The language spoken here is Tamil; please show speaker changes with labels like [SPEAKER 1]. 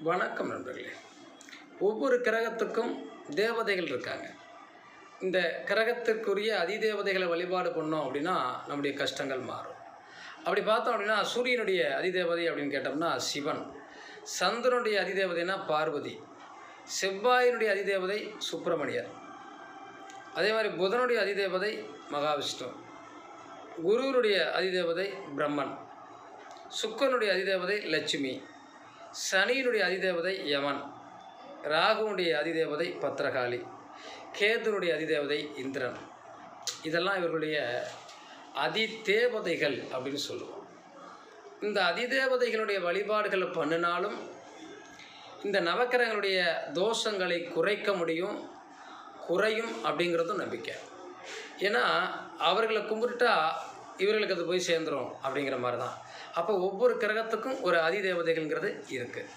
[SPEAKER 1] வணக்கம் நண்பர்களே. ஒவ்வொரு கிரகத்துக்கும் தேவதைகள் இருக்காங்க. இந்த கிரகத்திற்குரிய அதிதேவதைகளை வழிபாடு பண்ணோம் அப்படின்னா நம்முடைய கஷ்டங்கள் மாறும். அப்படி பார்த்தோம் அப்படின்னா சூரியனுடைய அதிதேவதை அப்படின்னு கேட்டோம்னா சிவன், சந்திரனுடைய அதிதேவதைனா பார்வதி, செவ்வாயினுடைய அதிதேவதை சுப்பிரமணியர், அதே மாதிரி புதனுடைய அதிதேவதை மகாவிஷ்ணு, குருவினுடைய அதிதேவதை பிரம்மன், சுக்கரனுடைய அதிதேவதை லட்சுமி, சனியினுடைய அதிதேவதை யமன், ராகுனுடைய அதிதேவதை பத்திரகாளி, கேதுனுடைய அதிதேவதை இந்திரன். இதெல்லாம் இவர்களுடைய அதிதேவதைகள் அப்படின்னு சொல்லுவோம். இந்த அதிதேவதைகளுடைய வழிபாடுகளை பண்ணினாலும் இந்த நவக்கிரகங்களுடைய தோஷங்களை குறைக்க முடியும், குறையும் அப்படிங்கிறதும் நம்பிக்கை. ஏன்னா அவர்களை கும்பிட்டுட்டா இவர்களுக்கு அது போய் சேர்ந்துடும் அப்படிங்கிற மாதிரி தான். அப்போ ஒவ்வொரு கிரகத்துக்கும் ஒரு அதிதேவதைகள்ங்கிறது இருக்குது.